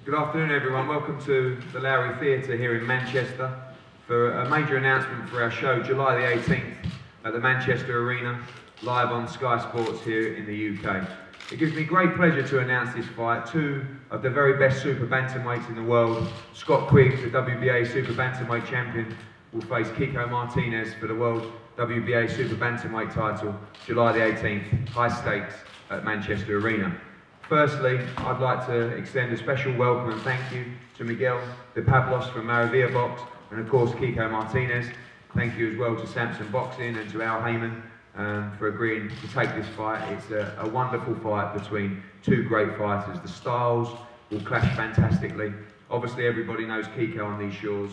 Good afternoon everyone, welcome to the Lowry Theatre here in Manchester for a major announcement for our show, July the 18th at the Manchester Arena, live on Sky Sports here in the UK. It gives me great pleasure to announce this fight. Two of the very best super bantamweights in the world, Scott Quigg, the WBA super bantamweight champion, will face KIKO Martinez for the world WBA super bantamweight title, July the 18th, high stakes at Manchester Arena. Firstly, I'd like to extend a special welcome and thank you to Miguel de Pablos from Maravilla Box and of course KIKO Martinez. Thank you as well to Samson Boxing and to Al Heyman for agreeing to take this fight. It's a wonderful fight between two great fighters. The styles will clash fantastically. Obviously everybody knows KIKO on these shores.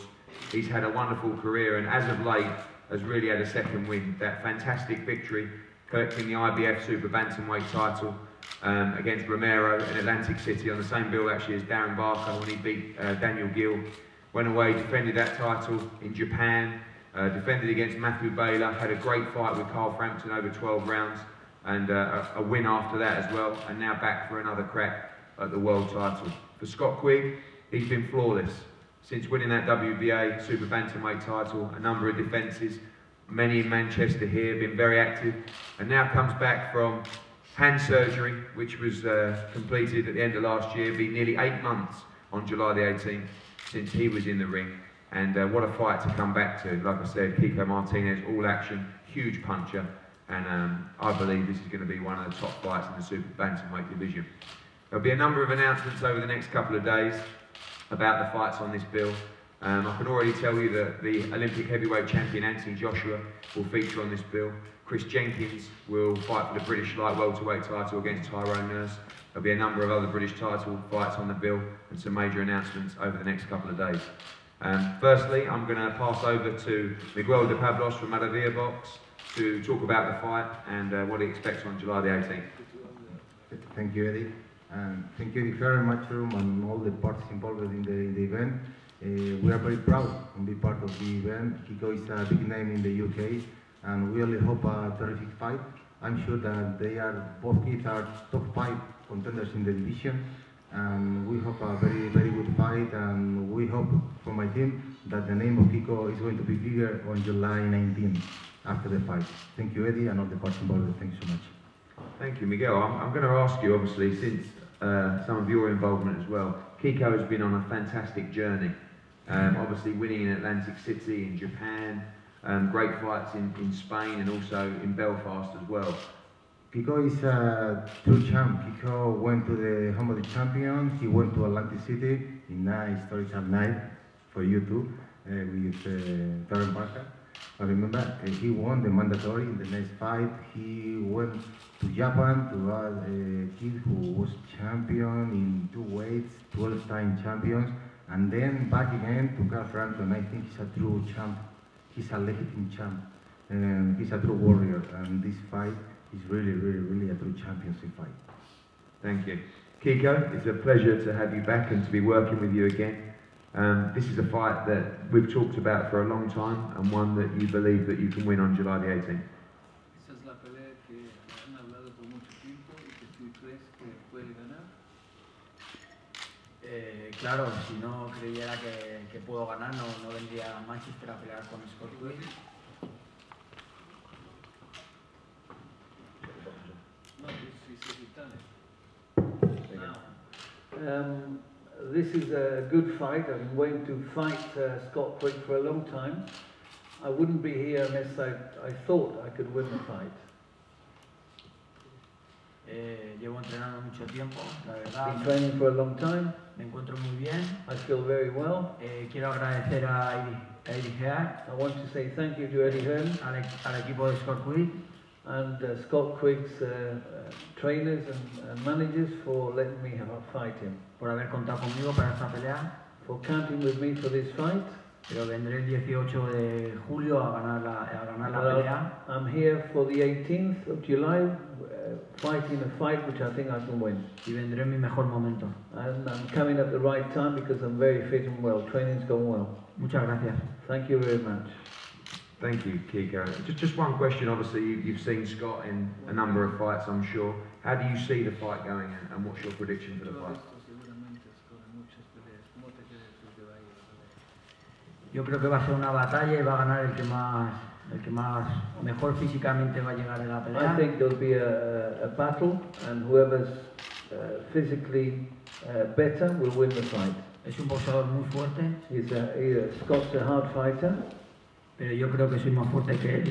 He's had a wonderful career and as of late has really had a second win. That fantastic victory collecting the IBF Super Bantamweight title against Romero in Atlantic City on the same bill actually as Darren Barker when he beat Daniel Gill. Went away, defended that title in Japan, defended against Matthew Baylor, had a great fight with Carl Frampton over 12 rounds and a win after that as well, and now back for another crack at the world title. For Scott Quigg, he's been flawless. Since winning that WBA Super Bantamweight title, a number of defences, many in Manchester here, been very active, and now comes back from hand surgery, which was completed at the end of last year. Been nearly 8 months on July the 18th since he was in the ring, and what a fight to come back to. Like I said, KIKO Martinez, all action, huge puncher, and I believe this is going to be one of the top fights in the Super Bantamweight division. There'll be a number of announcements over the next couple of days about the fights on this bill. I can already tell you that the Olympic heavyweight champion Anthony Joshua will feature on this bill. Chris Jenkins will fight for the British light welterweight title against Tyrone Nurse. There'll be a number of other British title fights on the bill and some major announcements over the next couple of days. Firstly, I'm going to pass over to Miguel de Pablos from Maravilla Box to talk about the fight and what he expects on July the 18th. Thank you, Eddie. And thank you very much, Room, and all the parties involved in the event. We are very proud to be part of the event. KIKO is a big name in the UK, and we really hope a terrific fight. I'm sure that both kids are top 5 contenders in the division, and we hope a very, very good fight. And we hope, from my team, that the name of KIKO is going to be bigger on July 19th after the fight. Thank you, Eddie, and all the parties involved. Thanks so much. Thank you, Miguel. I'm going to ask you, obviously, since some of your involvement as well, KIKO has been on a fantastic journey. Obviously winning in Atlantic City, in Japan, great fights in Spain and also in Belfast as well. KIKO is a true champ. KIKO went to the home of the champions. He went to Atlantic City in a historical night for you too, with Darren Barker. I remember he won the mandatory in the next fight. He went to Japan to a kid who was champion in 2 weights, 12-time champions. And then back again to Carl Frampton. I think he's a true champ. He's a legitimate champ. And he's a true warrior. And this fight is really, really, really a true championship fight. Thank you. KIKO, it's a pleasure to have you back and to be working with you again. This is a fight that we've talked about for a long time and one that you believe that you can win on July the 18th. Esa es la pelea que han hablado por mucho tiempo y que tú crees que puede ganar. Claro, si no creyera que puedo ganar, no vendría a Manchester a pelear con Scott Quigg. This is a good fight. I've been waiting to fight Scott Quigg for a long time. I wouldn't be here unless I thought I could win the fight. Llevo entrenando mucho tiempo, la verdad. Been training for a long time. Me encuentro muy bien. I feel very well. Quiero agradecer a Eddie Hearn. I want to say thank you to Eddie Hearn, al equipo de Scott Quigg, and Scott Quigg's trainers and managers for letting me fight him. Por haber contado conmigo para esta pelea. For counting with me for this fight. Pero vendré el 18 de julio a ganar la pelea. I'm here for the 18th of July, fighting a fight which I think I can win. Y vendré en mi mejor momento. And I'm coming at the right time because I'm very fit and well. Training's going well. Muchas gracias. Thank you very much. Thank you, KIKO. Just one question. Obviously, you've seen Scott in a number of fights, I'm sure. How do you see the fight going, and what's your prediction for the fight? Yo creo que va a ser una batalla y va a ganar el que más mejor físicamente va a llegar en la I pelea. think there'll be a battle, and whoever's physically better will win the fight. Es un boxeador muy fuerte, Scott's a hard fighter, pero yo creo que soy más fuerte que él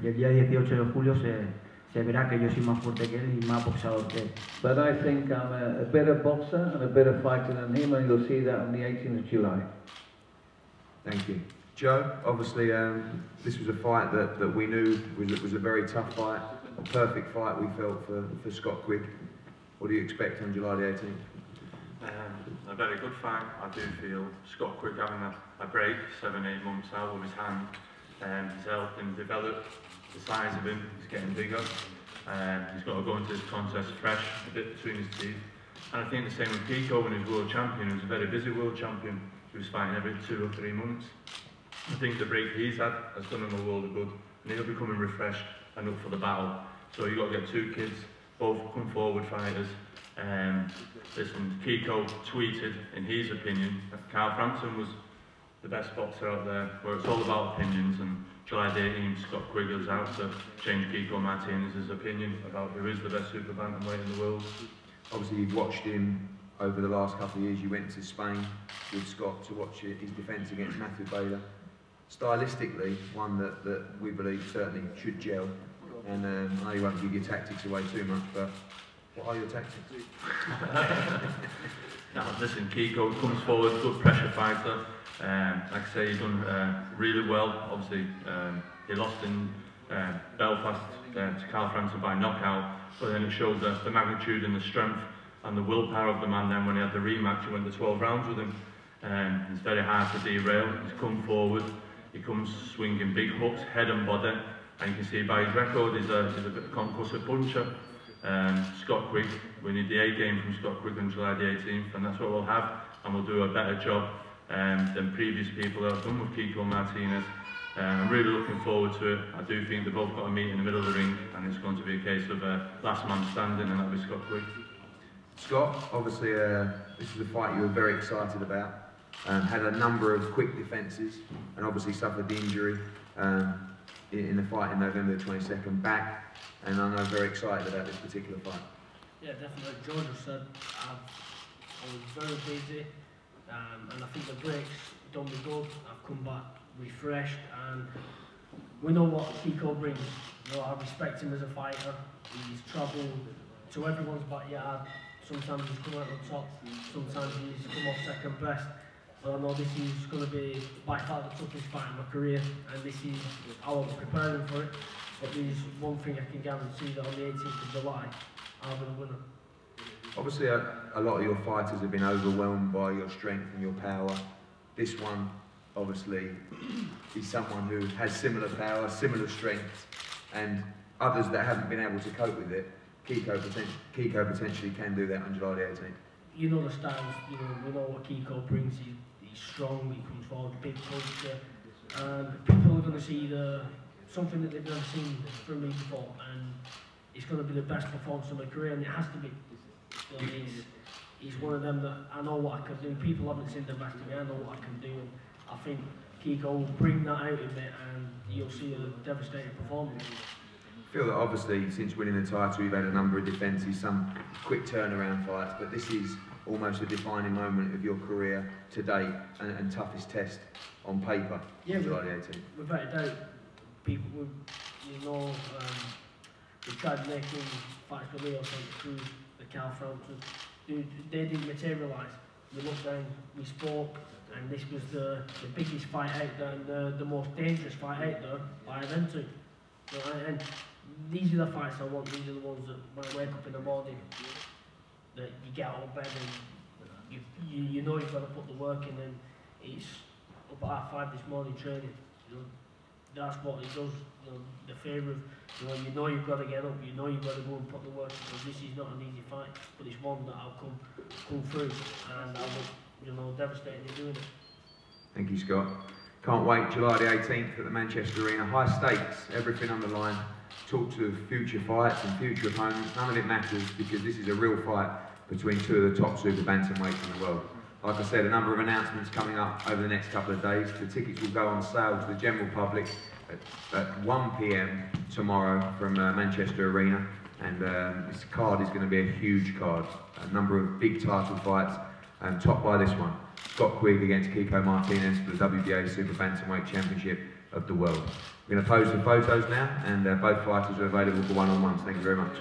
y el día 18 de julio se verá que yo soy más fuerte que él y más boxeador que él. but I think I'm a better boxer and a better fighter than him, and you'll see that on the 18th of July. Thank you. Joe, obviously this was a fight that we knew was a very tough fight, a perfect fight we felt for Scott Quigg. What do you expect on July the 18th? A very good fight. I do feel Scott Quigg having a break, 7-8 months out of his hand. He's helped him develop the size of him, he's getting bigger. He's got to go into this contest fresh, a bit between his teeth. And I think the same with KIKO when he was world champion. He was a very busy world champion. He was fighting every 2 or 3 months. I think the break he's had has done him a world of good, and he'll be coming refreshed and up for the battle. So you've got to get 2 kids, both come forward fighters. Listen, KIKO tweeted, in his opinion, that Carl Frampton was the best boxer out there, where it's all about opinions, and July the 18th, Scott Quigg is out to change KIKO Martinez's opinion about who is the best super bantamweight in the world. Obviously you've watched him over the last couple of years. You went to Spain with Scott to watch his defence against Matthew Bader. Stylistically, one that we believe certainly should gel. And I know you won't give your tactics away too much, but what are your tactics? Now, listen, KIKO comes forward, good pressure fighter. Like I say, he's done really well. Obviously, he lost in Belfast to Carl Frampton by knockout, but then it showed the magnitude and the strength and the willpower of the man. Then when he had the rematch, he went to 12 rounds with him. It's very hard to derail. He's come forward, he comes swinging big hooks, head and body, and you can see by his record he's a bit of a concussive puncher. Scott Quigg, we need the A game from Scott Quigg on July the 18th, and that's what we'll have, and we'll do a better job than previous people that have done with KIKO Martinez. I'm really looking forward to it. I do think they've both got to meet in the middle of the ring, and it's going to be a case of last man standing, and that'll be Scott Quigg. Scott, obviously this is a fight you were very excited about. Had a number of quick defences, and obviously suffered the injury in the fight in November the 22nd back. And I know very excited about this particular fight. Yeah, definitely. Like George said, I was very busy, and I think the breaks done me good. I've come back refreshed, and we know what KIKO brings. You know, I respect him as a fighter. He's travelled to everyone's backyard. Sometimes he's come out on top, sometimes he's come off second best. But I know this is going to be by far the toughest fight in my career, and this is how I'm preparing for it. But there's one thing I can guarantee, that on the 18th of July, I'll be the winner. Obviously a lot of your fighters have been overwhelmed by your strength and your power. This one, obviously, is someone who has similar power, similar strength, and others that haven't been able to cope with it. KIKO potentially can do that on July the 18th. You know the styles, you know, we know what KIKO brings. He's strong, he comes forward, big puncher, and people are going to see something that they've never seen from me before, and it's going to be the best performance of my career, and it has to be. You know, he's one of them that I know what I can do. People haven't seen the best of me, I know what I can do, and I think KIKO will bring that out in me, and you'll see a devastating performance. I feel that obviously since winning the title you've had a number of defences, some quick turnaround fights, but this is almost a defining moment of your career to date and toughest test on paper. Yeah, July the 18th. Without a doubt, people, you know, they tried making fights for Leo Santa Cruz, the Carl Frampton. They didn't materialise. We looked down, we spoke, and this was the biggest fight out there and the most dangerous fight out there by them two. You know, and these are the fights I want. These are the ones that when I wake up in the morning, that you get out of bed and you know you've got to put the work in, and it's up at 5 this morning training. You know, that's what it does. You know, the fear of, you know you've got to get up, you know you've got to go and put the work in, because this is not an easy fight, but it's one that I'll come through, and I will, devastating in doing it. Thank you, Scott. Can't wait, July the 18th at the Manchester Arena. High stakes, everything on the line. Talk to future fights and future opponents. None of it matters, because this is a real fight between two of the top super bantamweights in the world. Like I said, a number of announcements coming up over the next couple of days. The tickets will go on sale to the general public at 1 PM tomorrow from Manchester Arena, and this card is going to be a huge card. A number of big title fights, topped by this one. Scott Quigg against KIKO Martinez for the WBA Super Bantamweight Championship of the world. We're going to pose the photos now, and both fighters are available for one-on-ones. Thank you very much.